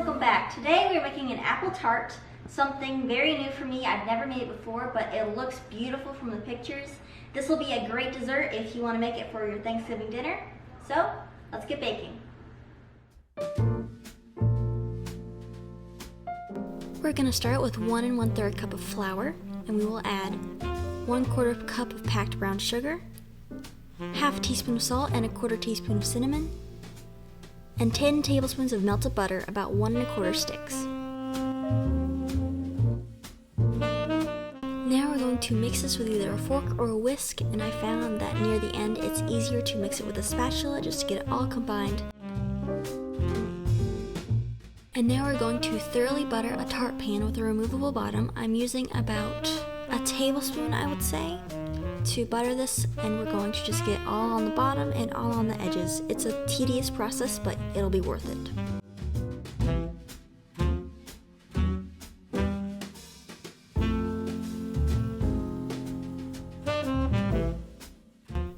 welcome back. Today we're making an apple tart, something very new for me. I've never made it before, but it looks beautiful from the pictures. This will be a great dessert if you want to make it for your Thanksgiving dinner. So, let's get baking. We're going to start with 1 1/3 cup of flour, and we will add 1/4 cup of packed brown sugar, half a teaspoon of salt and 1/4 teaspoon of cinnamon, and 10 tablespoons of melted butter, about 1 1/4 sticks. Now we're going to mix this with either a fork or a whisk, and I found that near the end it's easier to mix it with a spatula just to get it all combined. And now we're going to thoroughly butter a tart pan with a removable bottom. I'm using about a tablespoon, I would say, to butter this, and we're going to just get it all on the bottom and all on the edges. It's a tedious process, but it'll be worth it.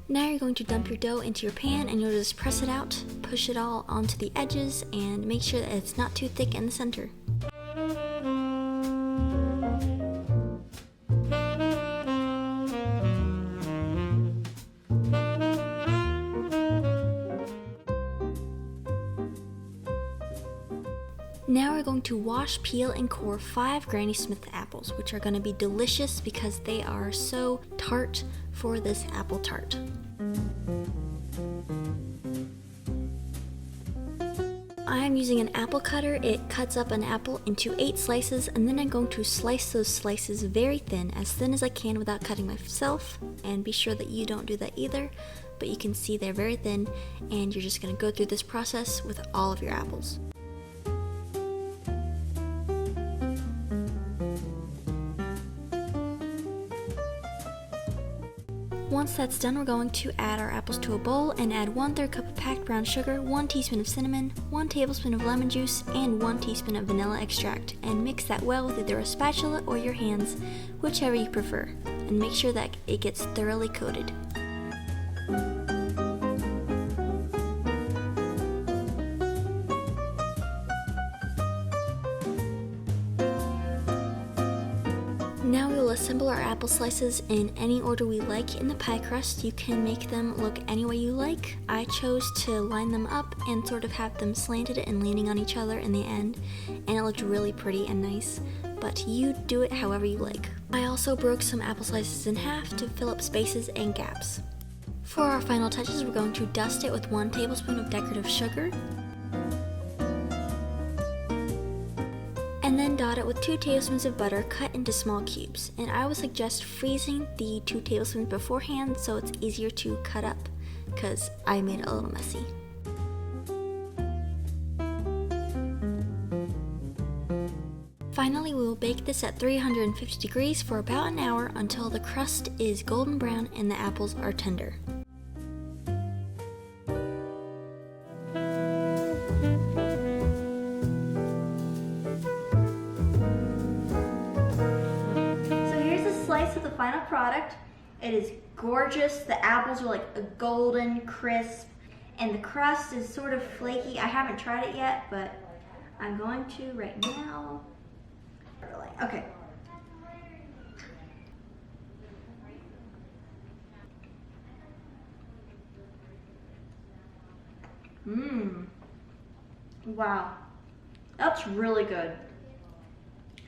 Now you're going to dump your dough into your pan, and you'll just press it out, push it all onto the edges, and make sure that it's not too thick in the center. Now we're going to wash, peel, and core 5 Granny Smith apples, which are going to be delicious because they are so tart for this apple tart. I am using an apple cutter. It cuts up an apple into 8 slices, and then I'm going to slice those slices very thin as I can without cutting myself, and be sure that you don't do that either, but you can see they're very thin, and you're just going to go through this process with all of your apples. Once that's done, we're going to add our apples to a bowl and add 1/3 cup of packed brown sugar, 1 teaspoon of cinnamon, 1 tablespoon of lemon juice, and 1 teaspoon of vanilla extract, and mix that well with either a spatula or your hands, whichever you prefer, and make sure that it gets thoroughly coated. Now we will assemble our apple slices in any order we like in the pie crust. You can make them look any way you like. I chose to line them up and sort of have them slanted and leaning on each other in the end, and it looked really pretty and nice, but you do it however you like. I also broke some apple slices in half to fill up spaces and gaps. For our final touches, we're going to dust it with 1 tablespoon of decorative sugar, and then dot it with 2 tablespoons of butter cut into small cubes. And I would suggest freezing the 2 tablespoons beforehand so it's easier to cut up, because I made it a little messy. Finally, we will bake this at 350 degrees for about an hour until the crust is golden brown and the apples are tender. Of the final product. It is gorgeous. The apples are like a golden crisp, and the crust is sort of flaky. I haven't tried it yet, but I'm going to right now. Okay. Wow. That's really good.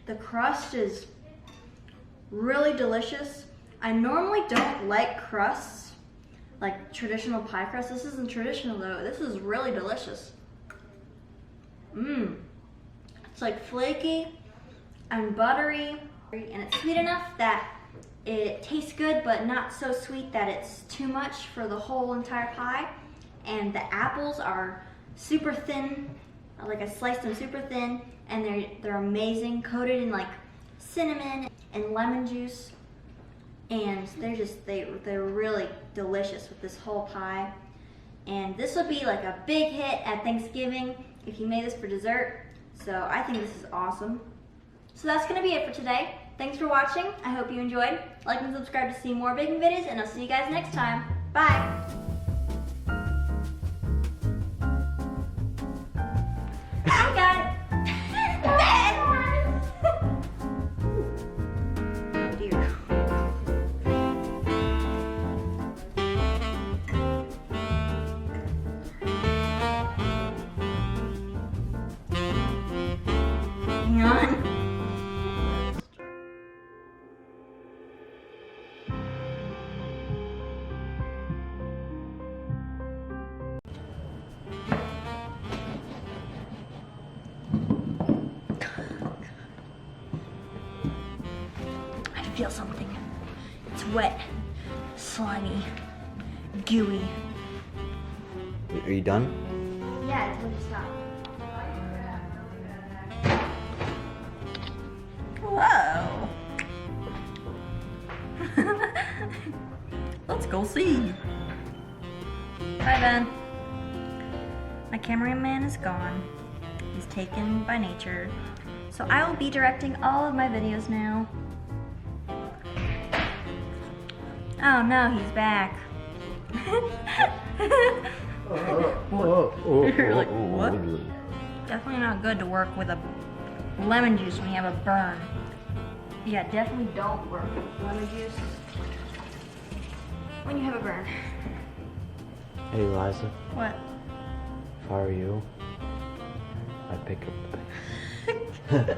The crust is really delicious. I normally don't like crusts, like traditional pie crust. This isn't traditional though. This is really delicious. It's like flaky and buttery, and it's sweet enough that it tastes good, but not so sweet that it's too much for the whole entire pie. And the apples are super thin. Like I sliced them super thin, and they're amazing, coated in like cinnamon and lemon juice, and they're really delicious with this whole pie. And this will be like a big hit at Thanksgiving if you made this for dessert. So I think this is awesome. So that's gonna be it for today. Thanks for watching. I hope you enjoyed. Like and subscribe to see more baking videos, and I'll see you guys next time. Bye. I got it. feel something. It's wet, slimy, gooey. Are you done? Yeah, it's when you stop. Whoa. Let's go see. Bye, Ben. My cameraman is gone. He's taken by nature. So I will be directing all of my videos now. Oh no, he's back. You're like, what? Definitely not good to work with a lemon juice when you have a burn. Yeah, definitely don't work with lemon juice when you have a burn. Hey, Eliza. What? If I were you, I'd pick up the